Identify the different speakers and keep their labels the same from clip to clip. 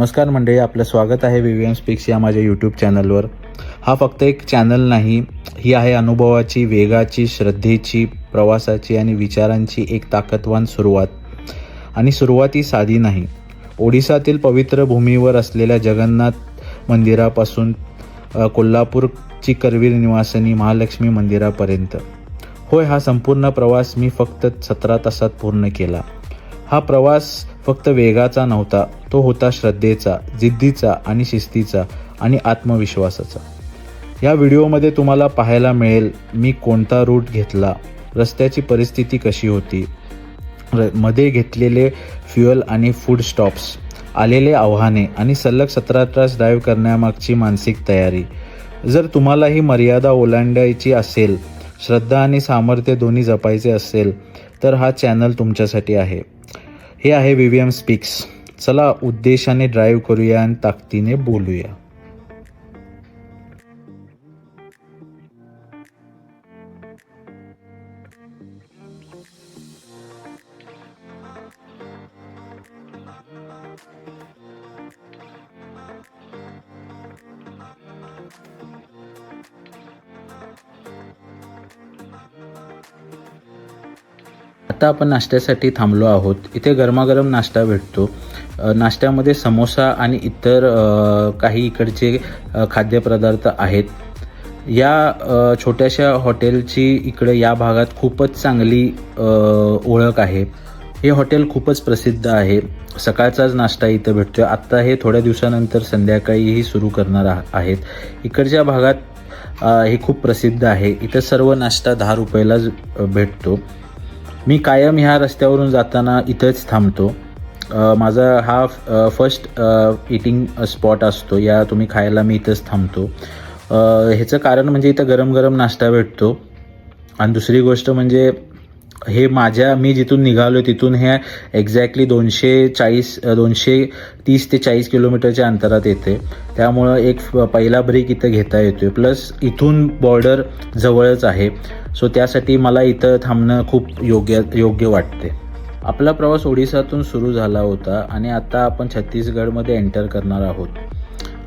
Speaker 1: नमस्कार मंडळी, आपलं स्वागत आहे व्ही स्पीक्स या माझ्या यूट्यूब चॅनलवर. हा फक्त एक चॅनल नाही, ही आहे अनुभवाची, वेगाची, श्रद्धेची, प्रवासाची आणि विचारांची एक ताकदवान सुरुवात. आणि सुरुवात ही साधी नाही. ओडिसातील पवित्र भूमीवर असलेल्या जगन्नाथ मंदिरापासून कोल्हापूरची करवीर निवासिनी महालक्ष्मी मंदिरापर्यंत. होय, हा संपूर्ण प्रवास मी फक्त 17 तासात पूर्ण केला. हा प्रवास फक्त वेगाचा नव्हता, तो होता श्रद्धेचा, जिद्दीचा आणि शिस्तीचा आणि आत्मविश्वासाचा. या व्हिडिओमध्ये तुम्हाला पाहायला मिळेल मी कोणता रूट घेतला, रस्त्याची परिस्थिती कशी होती, मध्ये घेतलेले फ्युएल आणि फूड स्टॉप्स, आलेले आव्हाने आणि सलग 17 तास ड्राईव्ह करण्यामागची मानसिक तयारी. जर तुम्हाला ही मर्यादा ओलांडायची असेल, श्रद्धा आणि सामर्थ्य दोन्ही जपायचे असेल, तर हा चॅनल तुमच्यासाठी आहे. हे आहे व्ही स्पीक्स. चला उद्देशाने ड्राईव्ह करूया आणि ताकदीने बोलूया. आता आपण नाश्त्यासाठी थांबलो आहोत. इथे गरमागरम नाश्ता भेटतो. नाश्त्यामध्ये समोसा आणि इतर काही इकडचे खाद्यपदार्थ आहेत. या छोट्याशा हॉटेलची इकडे या भागात खूपच चांगली ओळख आहे. हे हॉटेल खूपच प्रसिद्ध आहे. सकाळचाच नाश्ता इथं भेटतो. आत्ता हे थोड्या दिवसानंतर संध्याकाळीही सुरू करणार आहेत. इकडच्या भागात हे खूप प्रसिद्ध आहे. इथं सर्व नाश्ता 10 रुपयालाच भेटतो. मी कायम ह्या रस्त्यावरून जाताना इथंच थांबतो. माझा हा फर्स्ट इटिंग स्पॉट असतो. या तुम्ही खायला मी इथंच थांबतो. ह्याचं कारण म्हणजे इथं गरम गरम नाश्ता भेटतो आणि दुसरी गोष्ट म्हणजे मी जिथून निघालो तिथून हे एक्झॅक्टली 230 ते 40 किलोमीटरच्या अंतरात येते. त्यामुळं एक पहिला ब्रेक इथं घेता येतोय. प्लस इथून बॉर्डर जवळच आहे. सो त्यासाठी मला इथं थांबणं खूप योग्य वाटते. आपला प्रवास ओडिसातून सुरू झाला होता आणि आता आपण छत्तीसगडमध्ये एंटर करणार आहोत.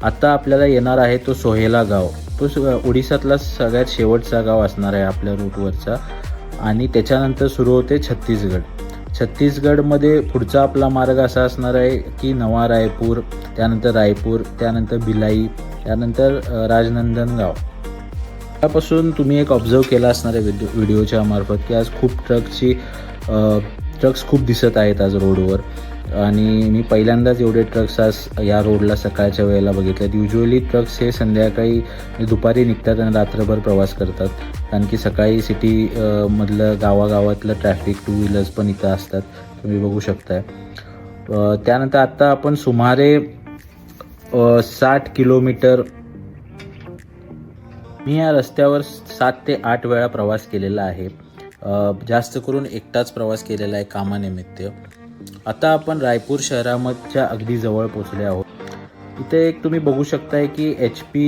Speaker 1: आता आपल्याला येणार आहे तो सोहेला गाव. तो ओडिसातला सगळ्यात शेवटचा गाव असणार आहे आपल्या रूटवरचा. आणि त्याच्यानंतर सुरू होते छत्तीसगड. छत्तीसगडमध्ये पुढचा आपला मार्ग असा असणार आहे की नवा रायपूर, त्यानंतर रायपूर, त्यानंतर भिलाई, त्यानंतर राजनंदनगाव. त्यापासून तुम्ही एक ऑब्झर्व केला असणार आहे व्हिडिओच्या मार्फत की आज खूप ट्रक्स खूप दिसत आहेत आज रोडवर. आणि मी पहिल्यांदाच एवढे ट्रक्स आज या रोडला सकाळच्या वेळेला बघितलेत. युजली ट्रक्स हे संध्याकाळी दुपारी निघतात आणि रात्रभर प्रवास करतात. कारण की सकाळी सिटी मधलं गावागावातलं ट्रॅफिक, 2 व्हीलर्स पण इथं असतात, तुम्ही बघू शकताय. त्यानंतर आता आपण सुमारे 60 किलोमीटर, मी या रस्त्यावर 7 ते 8 वेळा प्रवास केलेला आहे. जास्त करून एकटाच प्रवास केलेला आहे कामानिमित्त. आता आपण रायपूर शहराच्या अगदी जवळ पोचले आहोत. इथे एक तुम्ही बघू शकताय की HP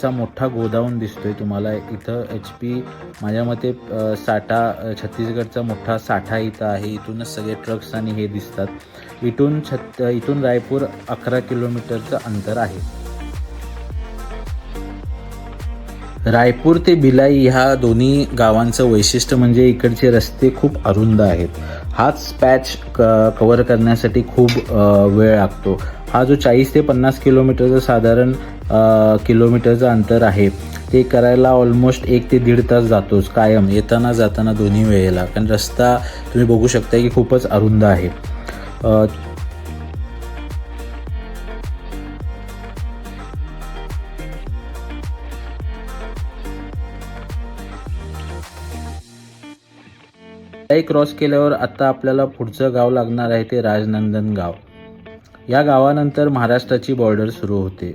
Speaker 1: चा मोठा गोडाऊन दिसतोय तुम्हाला. इथं HP माझ्या मते छत्तीसगडचा मोठा साठा इथं आहे. इथूनच सगळे ट्रक्स आणि हे दिसतात. इथून रायपूर 11 किलोमीटरचं अंतर आहे. रायपूर ते भिलाई ह्या दोन्ही गावांचं वैशिष्ट्य म्हणजे इकडचे रस्ते खूप अरुंद आहेत. हाच पॅच कव्हर करण्यासाठी खूप वेळ लागतो. हा जो 40 ते 50 किलोमीटरचं साधारण किलोमीटरचं अंतर आहे ते करायला ऑलमोस्ट 1 ते 1.5 तास जातोच कायम, येताना जाताना दोन्ही वेळेला. कारण रस्ता तुम्ही बघू शकता की खूपच अरुंद आहे. क्रॉस केल्यावर आता आपल्याला पुढचं गाव लागणार आहे ते राजनंदनगाव. या गावानंतर महाराष्ट्राची बॉर्डर सुरू होते.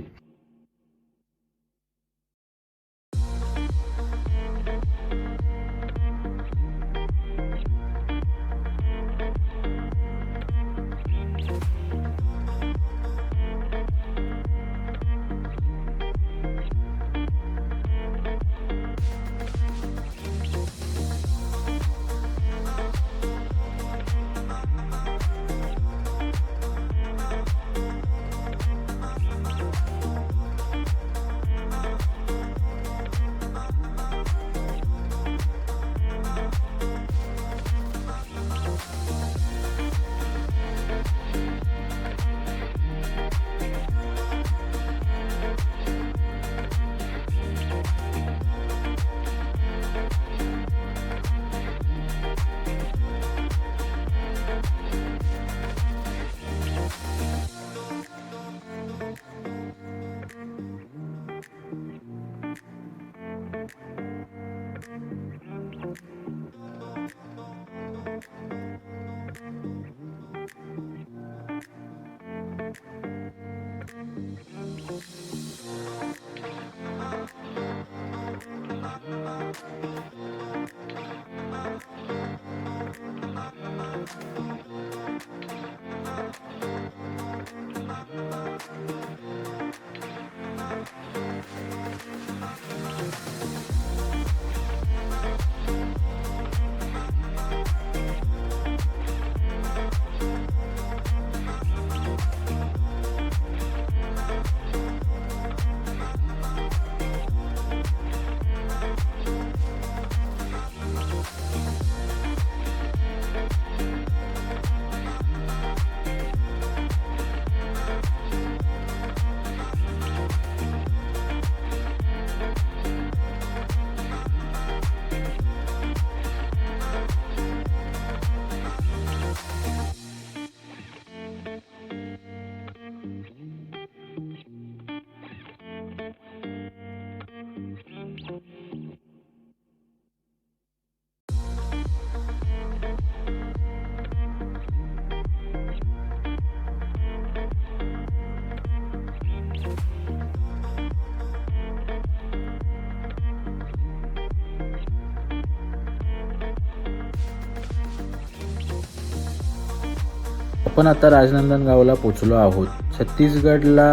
Speaker 1: आपण आता राजनंदनगावला पोचलो आहोत. छत्तीसगडला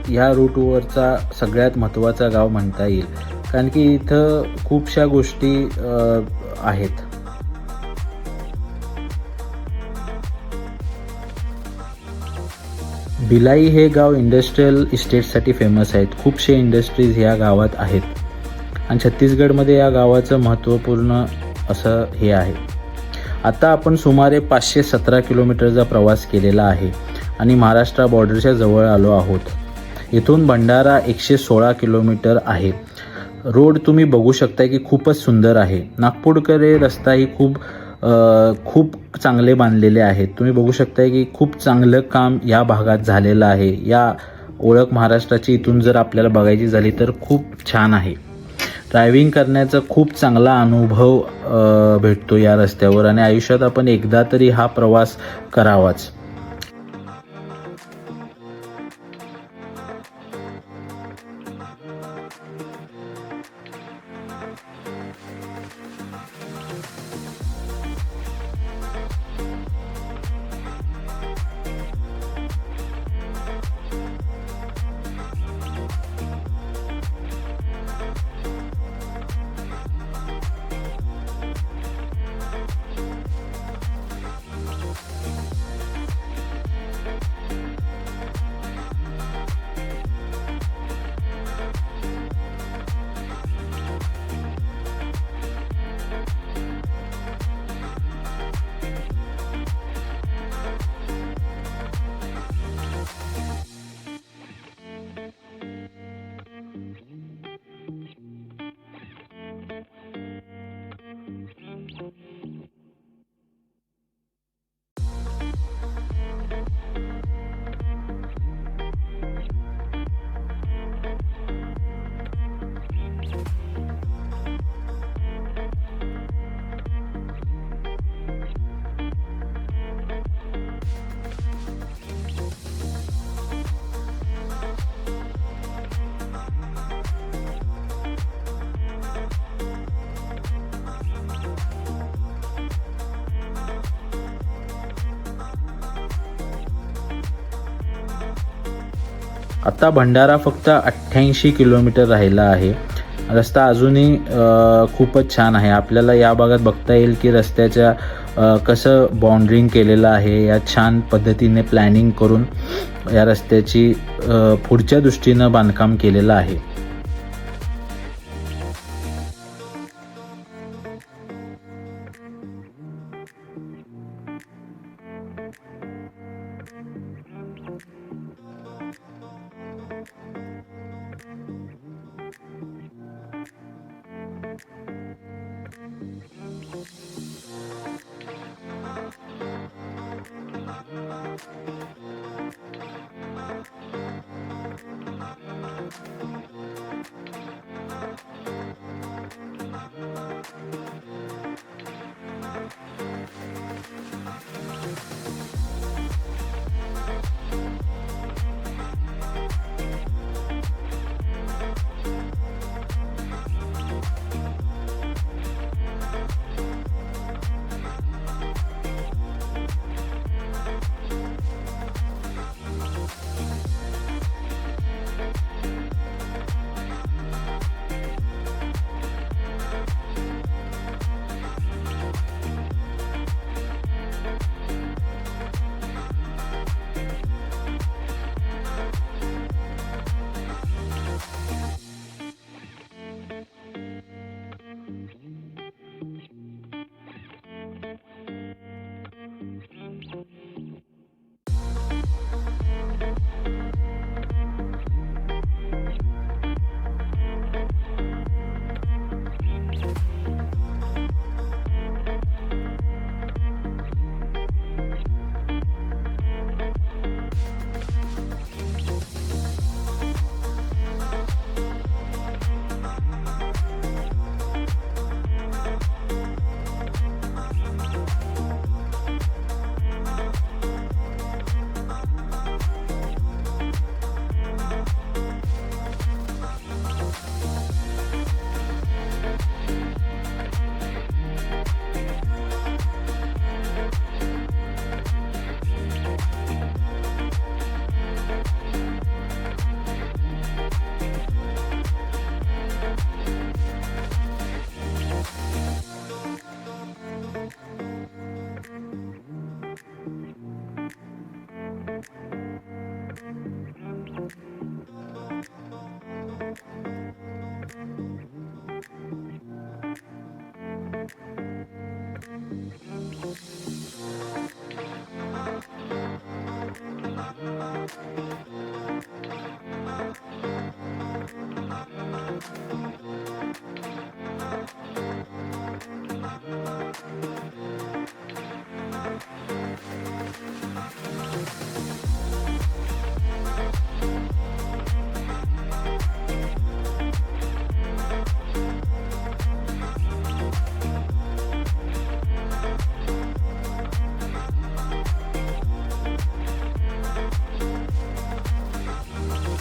Speaker 1: ह्या रूटवरचा सगळ्यात महत्त्वाचा गाव म्हणता येईल, कारण की इथं खूपशा गोष्टी आहेत. भिलाई हे गाव इंडस्ट्रीयल इस्टेटसाठी फेमस आहेत. खूपशे इंडस्ट्रीज ह्या गावात आहेत आणि छत्तीसगडमध्ये या गावाचं महत्त्वपूर्ण असं हे आहे. आता आपण सुमारे 517 किलोमीटरचा प्रवास केलेला आहे आणि महाराष्ट्र बॉर्डरच्या जवळ आलो आहोत. इथून भंडारा 116 किलोमीटर आहे. रोड तुम्ही बघू शकता की खूपच सुंदर आहे. नागपूरकडे रस्ताही खूप चांगले बांधलेले आहेत. तुम्ही बघू शकता की खूप चांगलं काम या भागात झालेलं आहे. या ओळख महाराष्ट्राची इथून जर आपल्याला बघायची झाली तर खूप छान आहे. ड्रायव्हिंग करण्याचा खूप चांगला अनुभव भेटतो या रस्त्यावर आणि आयुष्यात आपण एकदा तरी हा प्रवास करावाच. आता भंडारा फक्त 88 किलोमीटर राहिला आहे. रस्ता अजूनही खूपच छान आहे. आपल्याला या भागात बघता येईल की रस्त्याच्या कसं बाउंड्रिंग केलेलं आहे. या छान पद्धतीने प्लॅनिंग करून या रस्त्याची पुढच्या दृष्टीनं बांधकाम केलेलं आहे.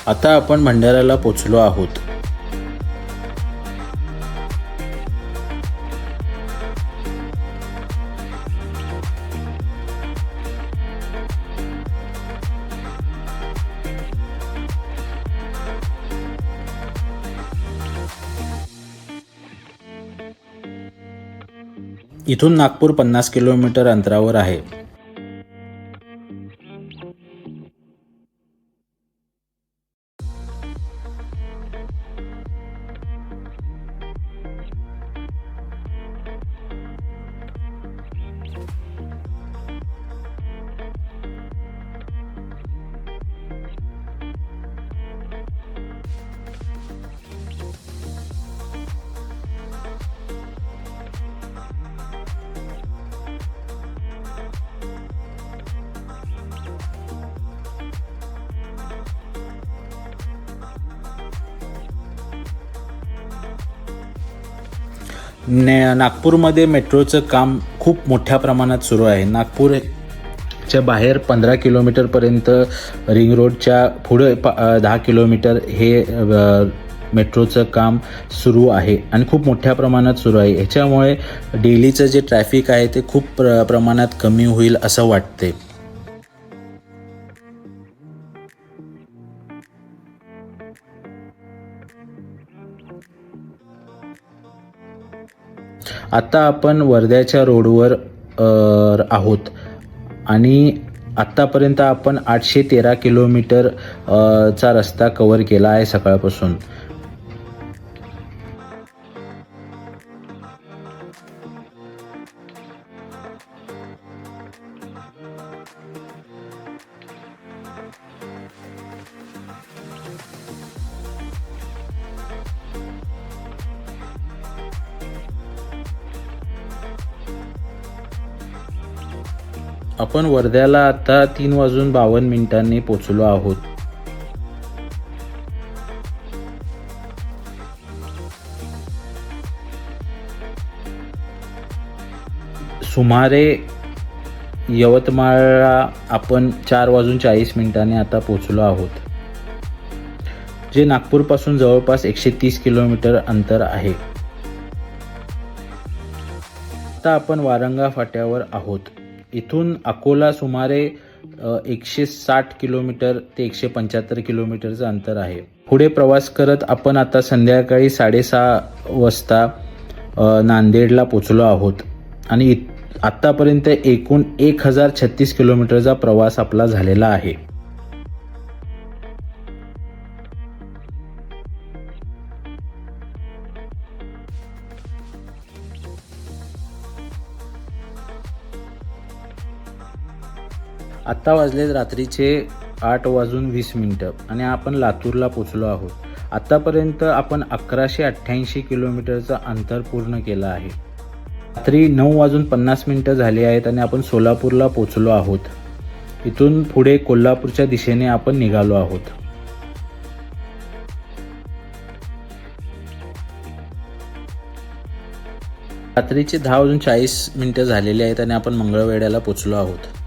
Speaker 1: आता आपण भंडाऱ्याला पोचलो आहोत. इथून नागपूर 50 किलोमीटर अंतरावर आहे. नागपूरमध्ये मेट्रोचं काम खूप मोठ्या प्रमाणात सुरू आहे. नागपूरच्या बाहेर 15 किलोमीटरपर्यंत रिंग रोडच्या पुढे 10 किलोमीटर हे मेट्रोचं काम सुरू आहे आणि खूप मोठ्या प्रमाणात सुरू आहे. ह्याच्यामुळे डेलीचं जे ट्रॅफिक आहे ते खूप प्रमाणात कमी होईल असं वाटते. आता आपण वर्ध्याच्या रोडवर आहोत आणि आत्तापर्यंत आपण 813 किलोमीटर चा रस्ता कव्हर केला आहे सकाळपासून. आपण वर्ध्याला आता 3:52 पोचलो आहोत. सुमारे यवतमाळला आपण 4:40 आता पोचलो आहोत, जे नागपूरपासून जवळपास 130 किलोमीटर अंतर आहे. आता आपण वारंगा फाट्यावर आहोत. इथून अकोला सुमारे 160 किलोमीटर ते 175 किलोमीटरचं अंतर आहे. पुढे प्रवास करत आपण आता संध्याकाळी 6:30 वाजता नांदेडला पोचलो आहोत आणि आत्तापर्यंत एकूण 1036 किलोमीटरचा प्रवास आपला झालेला आहे. आत्ता वाजले रात्रीचे 8:20 आणि आपण लातूरला पोचलो आहोत. आत्तापर्यंत आपण 1188 किलोमीटरचं अंतर पूर्ण केलं आहे. रात्री 9:50 झाले आहेत आणि आपण सोलापूरला पोचलो आहोत. इथून पुढे कोल्हापूरच्या दिशेने आपण निघालो आहोत. रात्रीचे 10:40 झालेले आहेत आणि आपण मंगळवेढ्याला पोचलो आहोत.